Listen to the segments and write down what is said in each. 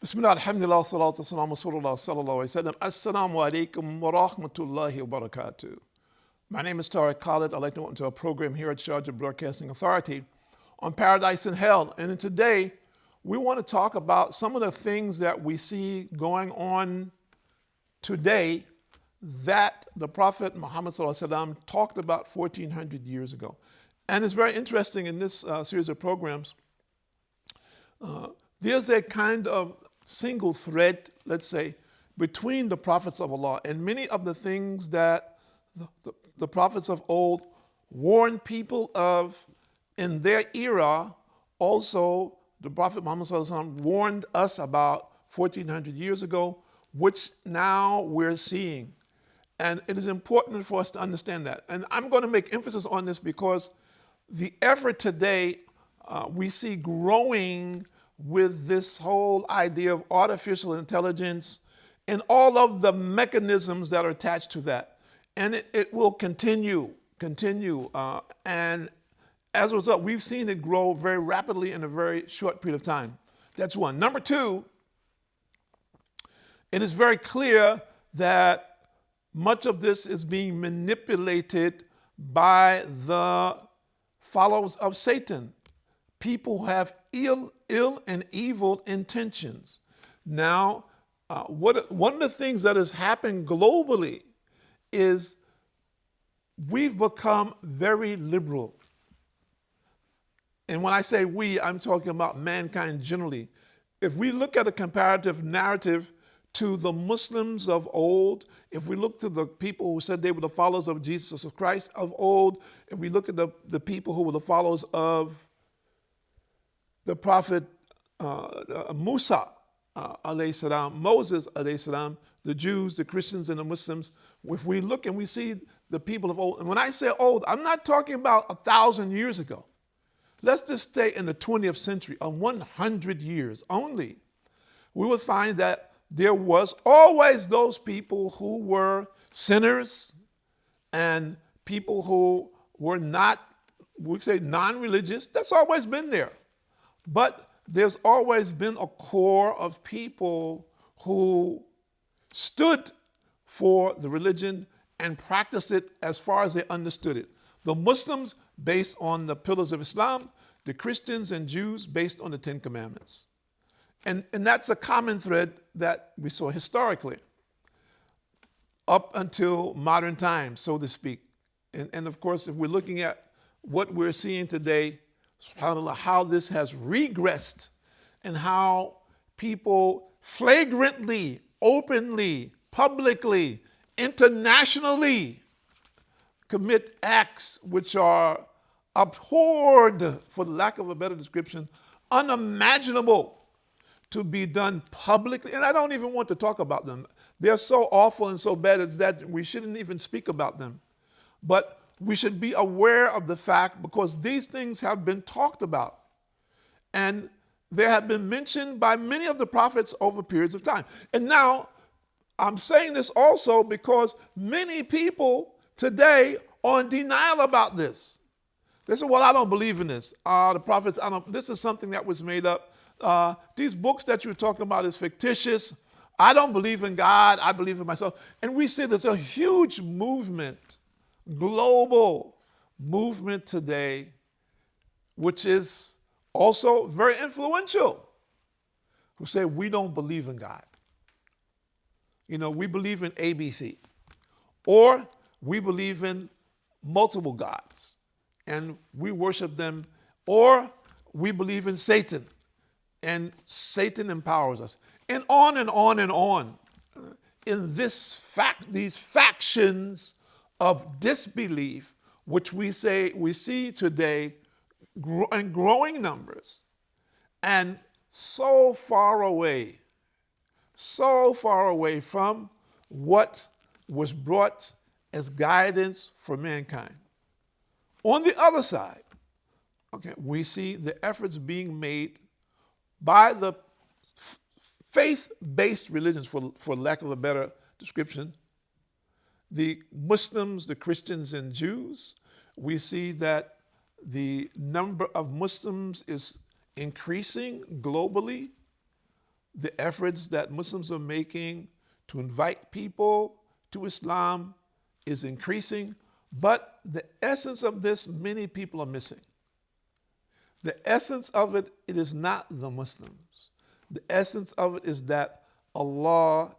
Bismillah, alhamdulillah, salatu wassalamu rasulullah sallallahu alayhi wa sallam. Assalamu alaikum wa rahmatullahi wa barakatuh. My name is Tariq Khalid. I'd like to welcome to a program here at Sharjah Broadcasting Authority on Paradise and Hell. And today, we want to talk about some of the things that we see going on today that the Prophet Muhammad sallallahu alaihi wasallam talked about 1400 years ago. And it's very interesting in this series of programs. There's a kind of single thread, let's say, between the prophets of Allah and many of the things that the prophets of old warned people of in their era. Also, the Prophet Muhammad warned us about 1400 years ago, which now we're seeing. And it is important for us to understand that. And I'm going to make emphasis on this because the effort today we see growing with this whole idea of artificial intelligence and all of the mechanisms that are attached to that. And it will continue. And as a result, we've seen it grow very rapidly in a very short period of time. That's one. Number two, it is very clear that much of this is being manipulated by the followers of Satan. People who have ill and evil intentions. Now, one of the things that has happened globally is we've become very liberal. And when I say we, I'm talking about mankind generally. If we look at a comparative narrative to the Muslims of old, if we look to the people who said they were the followers of Jesus Christ of old, if we look at the people who were the followers of the prophet Musa, alayhi salam, Moses, alayhi salam, the Jews, the Christians, and the Muslims, if we look and we see the people of old, and when I say old, I'm not talking about 1,000 years ago. Let's just stay in the 20th century, 100 years only. We will find that there was always those people who were sinners and people who were not, we say, non-religious. That's always been there. But there's always been a core of people who stood for the religion and practiced it as far as they understood it. The Muslims based on the pillars of Islam, the Christians and Jews based on the Ten Commandments. And that's a common thread that we saw historically up until modern times, so to speak. And of course, if we're looking at what we're seeing today, SubhanAllah, how this has regressed and how people flagrantly, openly, publicly, internationally commit acts which are abhorred, for the lack of a better description, unimaginable to be done publicly. And I don't even want to talk about them. They're so awful and so bad that we shouldn't even speak about them. But we should be aware of the fact because these things have been talked about. And they have been mentioned by many of the prophets over periods of time. And now, I'm saying this also because many people today are in denial about this. They say, well, I don't believe in this. The prophets, this is something that was made up. These books that you're talking about is fictitious. I don't believe in God. I believe in myself. And we see there's a huge movement, global movement today, which is also very influential, who say we don't believe in God. You know, we believe in ABC, or we believe in multiple gods, and we worship them, or we believe in Satan, and Satan empowers us, and on and on and on. In these factions of disbelief, which we see today in growing numbers, and so far away from what was brought as guidance for mankind. On the other side, we see the efforts being made by the faith-based religions, for lack of a better description, the Muslims, the Christians, and Jews. We see that the number of Muslims is increasing globally. the efforts that Muslims are making to invite people to Islam is increasing, but the essence of this, many people are missing. The essence of it, it is not the Muslims. The essence of it is that Allah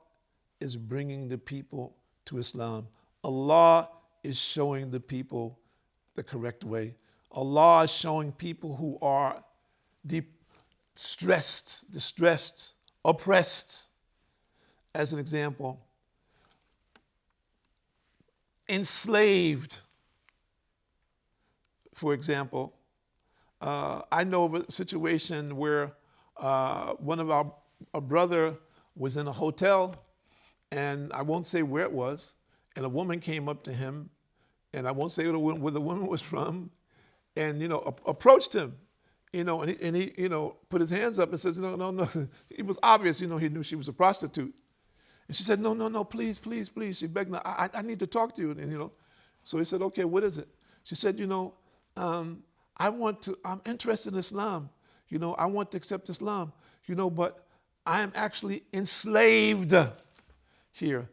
is bringing the people to Islam. Allah is showing the people the correct way. Allah is showing people who are distressed, oppressed. As an example, enslaved. For example, I know of a situation where one of a brother was in a hotel, and I won't say where it was, and a woman came up to him, and I won't say where the woman was from, and approached him, and he put his hands up and says, no. It was obvious, he knew she was a prostitute. And she said, no, please. She begged, I need to talk to you. And, so he said, okay, what is it? She said, I'm interested in Islam. I want to accept Islam, but I am actually enslaved here.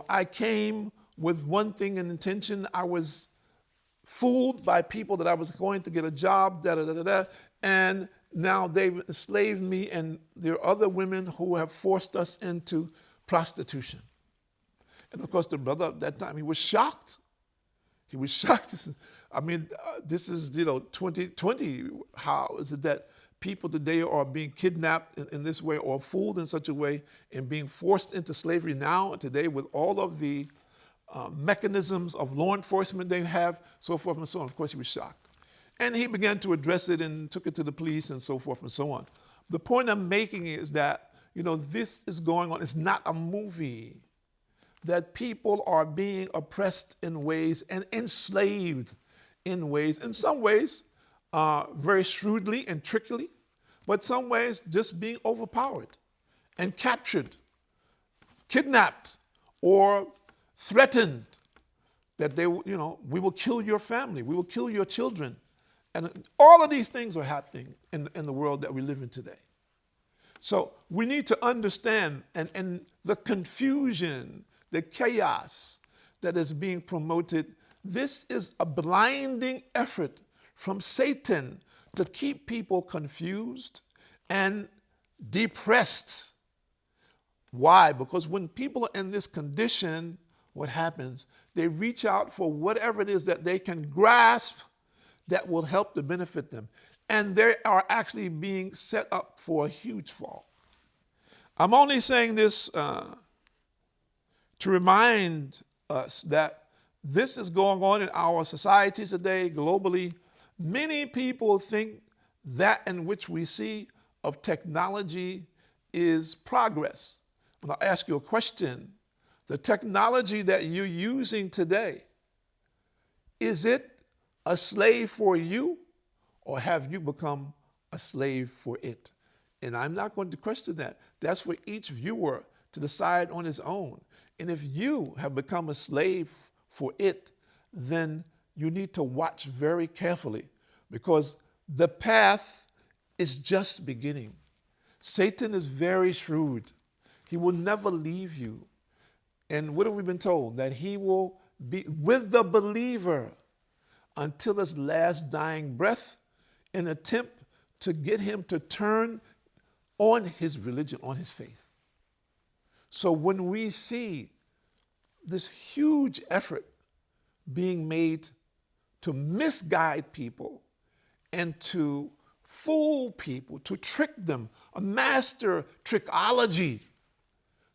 I came with one thing in intention. I was fooled by people that I was going to get a job, and now they've enslaved me, and there are other women who have forced us into prostitution. And of course, the brother at that time, he was shocked. He was shocked. This is 2020. How is it that people today are being kidnapped in this way, or fooled in such a way, and being forced into slavery now, today, with all of the mechanisms of law enforcement they have, so forth and so on? Of course, he was shocked. And he began to address it and took it to the police and so forth and so on. The point I'm making is that this is going on. It's not a movie. That people are being oppressed in ways and enslaved in ways. In some ways, very shrewdly and trickily, but some ways just being overpowered and captured, kidnapped, or threatened that we will kill your family, we will kill your children. And all of these things are happening in the world that we live in today. So we need to understand and the confusion, the chaos that is being promoted. This is a blinding effort from Satan to keep people confused and depressed. Why? Because when people are in this condition, what happens? They reach out for whatever it is that they can grasp that will help to benefit them. And they are actually being set up for a huge fall. I'm only saying this to remind us that this is going on in our societies today, globally. Many people think that in which we see of technology is progress. When I ask you a question, the technology that you're using today, is it a slave for you, or have you become a slave for it? And I'm not going to question that. That's for each viewer to decide on his own. And if you have become a slave for it, then you need to watch very carefully, because the path is just beginning. Satan is very shrewd. He will never leave you. And what have we been told? That he will be with the believer until his last dying breath, in an attempt to get him to turn on his religion, on his faith. So when we see this huge effort being made to misguide people and to fool people, to trick them, a master trickology,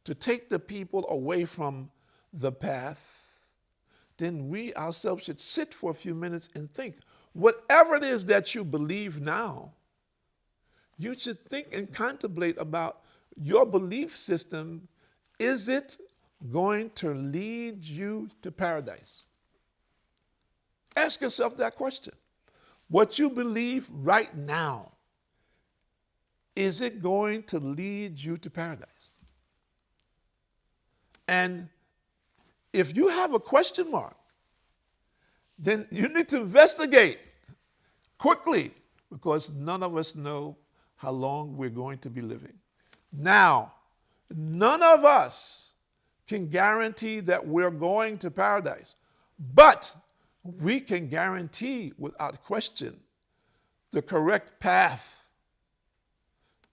to take the people away from the path, then we ourselves should sit for a few minutes and think, whatever it is that you believe now, you should think and contemplate about your belief system. Is it going to lead you to paradise? Ask yourself that question. What you believe right now, is it going to lead you to paradise? And if you have a question mark, then you need to investigate quickly, because none of us know how long we're going to be living. Now, none of us can guarantee that we're going to paradise, but we can guarantee without question the correct path.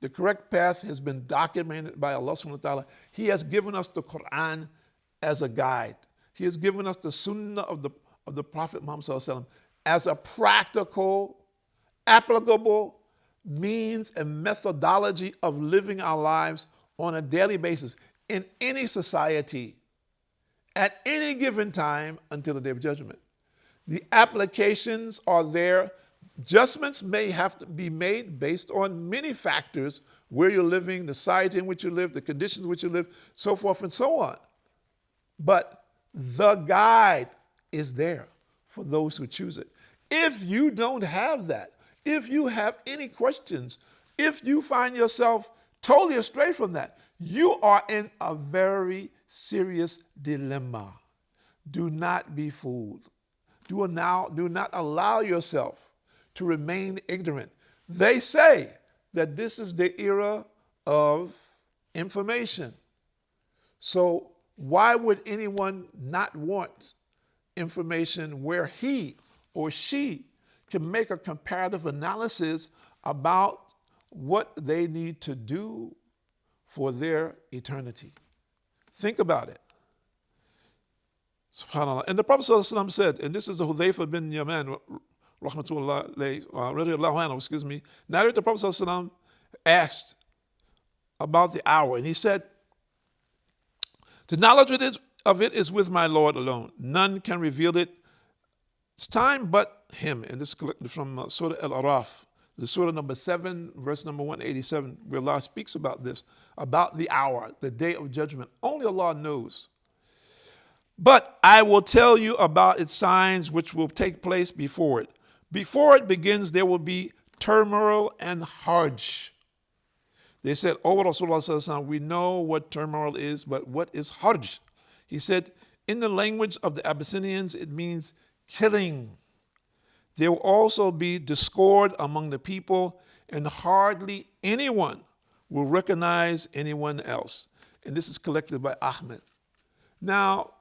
The correct path has been documented by Allah subhanahu wa ta'ala. He has given us the Quran as a guide. He has given us the Sunnah of the Prophet Muhammad sallallahu alaihi wasallam as a practical, applicable means and methodology of living our lives on a daily basis in any society at any given time until the day of judgment. The applications are there. Adjustments may have to be made based on many factors: where you're living, the society in which you live, the conditions in which you live, so forth and so on. But the guide is there for those who choose it. If you don't have that, if you have any questions, if you find yourself totally astray from that, you are in a very serious dilemma. Do not be fooled. Do not allow yourself to remain ignorant. They say that this is the era of information. So why would anyone not want information where he or she can make a comparative analysis about what they need to do for their eternity? Think about it. SubhanAllah. And the Prophet ﷺ said, and this is the Hudhayfa bin Yaman, rahmatullah alayhi, excuse me, narrated the Prophet ﷺ asked about the hour, and he said, the knowledge of it is with my Lord alone. None can reveal its time but him. And this is collected from Surah Al-Araf, the Surah number 7, verse number 187, where Allah speaks about this, about the hour, the day of judgment. Only Allah knows. But I will tell you about its signs which will take place before it. Before it begins, there will be turmoil and harj. They said, "Oh, Rasulullah, we know what turmoil is, but what is harj?" He said, in the language of the Abyssinians, it means killing. There will also be discord among the people, and hardly anyone will recognize anyone else. And this is collected by Ahmed. Now,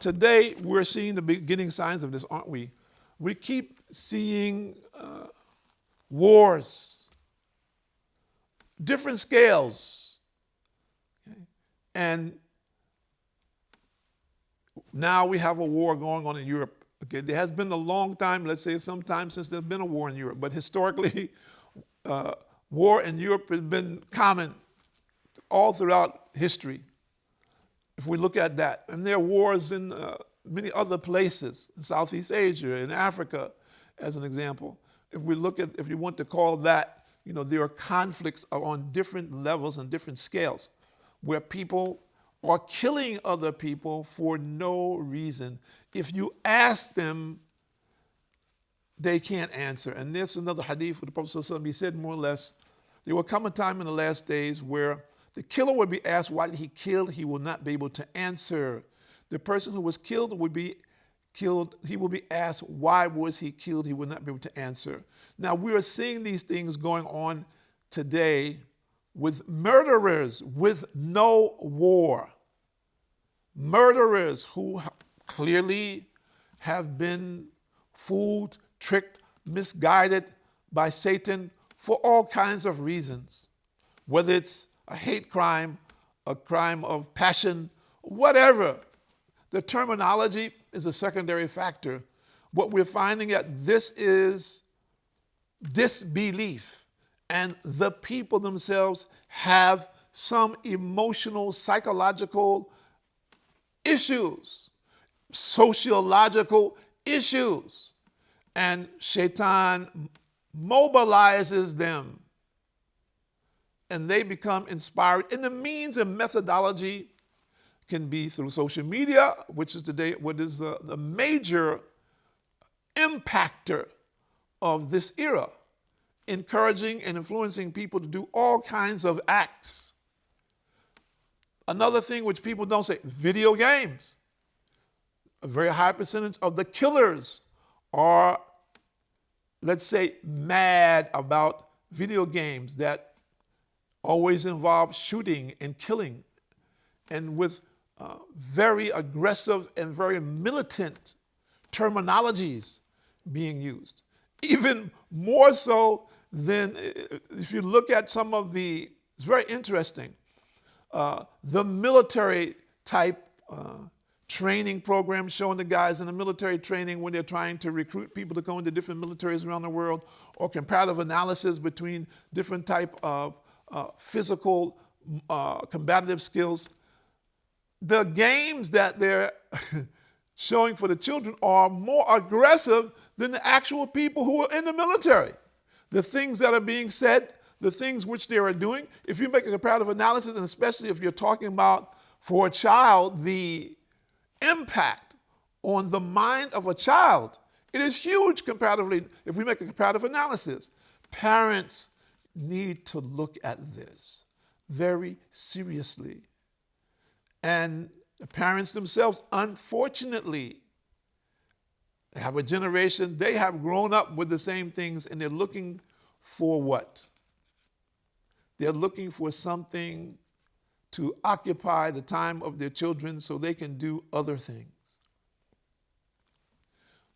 today we're seeing the beginning signs of this, aren't we? We keep seeing wars, different scales. Okay? And now we have a war going on in Europe. Okay, there has been a long time, let's say some time since there's been a war in Europe, but historically, war in Europe has been common all throughout history. If we look at that, and there are wars in many other places, in Southeast Asia, in Africa, as an example. If you want to call that, there are conflicts on different levels and different scales, where people are killing other people for no reason. If you ask them, they can't answer. And there's another hadith where the Prophet ﷺ, he said more or less, there will come a time in the last days where the killer would be asked, why did he kill? He will not be able to answer. The person who was killed would be killed. He will be asked, why was he killed? He will not be able to answer. Now, we are seeing these things going on today with murderers with no war. Murderers who clearly have been fooled, tricked, misguided by Satan for all kinds of reasons, whether it's a hate crime, a crime of passion, whatever. The terminology is a secondary factor. What we're finding out, this is disbelief. And the people themselves have some emotional, psychological issues, sociological issues. And Shaitan mobilizes them. And they become inspired. And the means and methodology can be through social media, which is today what is the major impactor of this era, encouraging and influencing people to do all kinds of acts. Another thing which people don't say, video games. A very high percentage of the killers are, let's say, mad about video games that always involve shooting and killing, and with very aggressive and very militant terminologies being used. Even more so than, if you look at some of the, it's very interesting, the military type training programs showing the guys in the military training when they're trying to recruit people to go into different militaries around the world, or comparative analysis between different type of physical combative skills. The games that they're showing for the children are more aggressive than the actual people who are in the military. The things that are being said, the things which they are doing, if you make a comparative analysis, and especially if you're talking about for a child, the impact on the mind of a child, it is huge comparatively if we make a comparative analysis. Parents need to look at this very seriously. And the parents themselves, unfortunately, have a generation, they have grown up with the same things, and they're looking for what? They're looking for something to occupy the time of their children so they can do other things.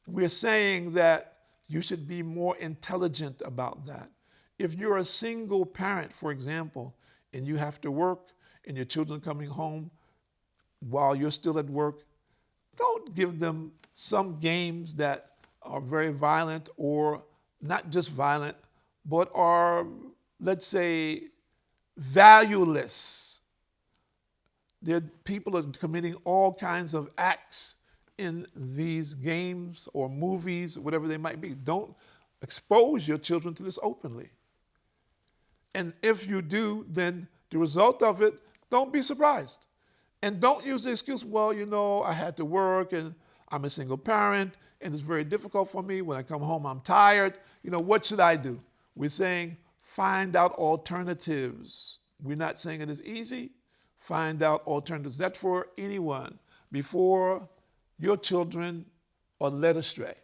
We're saying that you should be more intelligent about that. If you're a single parent, for example, and you have to work and your children are coming home while you're still at work, don't give them some games that are very violent, or not just violent, but are, let's say, valueless. People are committing all kinds of acts in these games or movies, whatever they might be. Don't expose your children to this openly. And if you do, then the result of it, don't be surprised. And don't use the excuse, well, you know, I had to work and I'm a single parent and it's very difficult for me. When I come home, I'm tired. You know, what should I do? We're saying find out alternatives. We're not saying it is easy. Find out alternatives. That's for anyone before your children are led astray.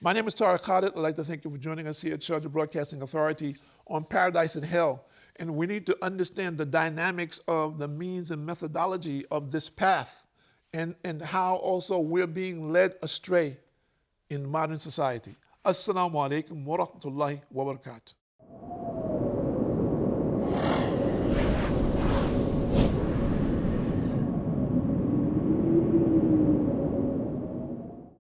My name is Tariq Khalid. I'd like to thank you for joining us here at Sharjah Broadcasting Authority on Paradise and Hell. And we need to understand the dynamics of the means and methodology of this path, and how also we're being led astray in modern society. Assalamu alaikum wa rahmatullahi wa barakatuh.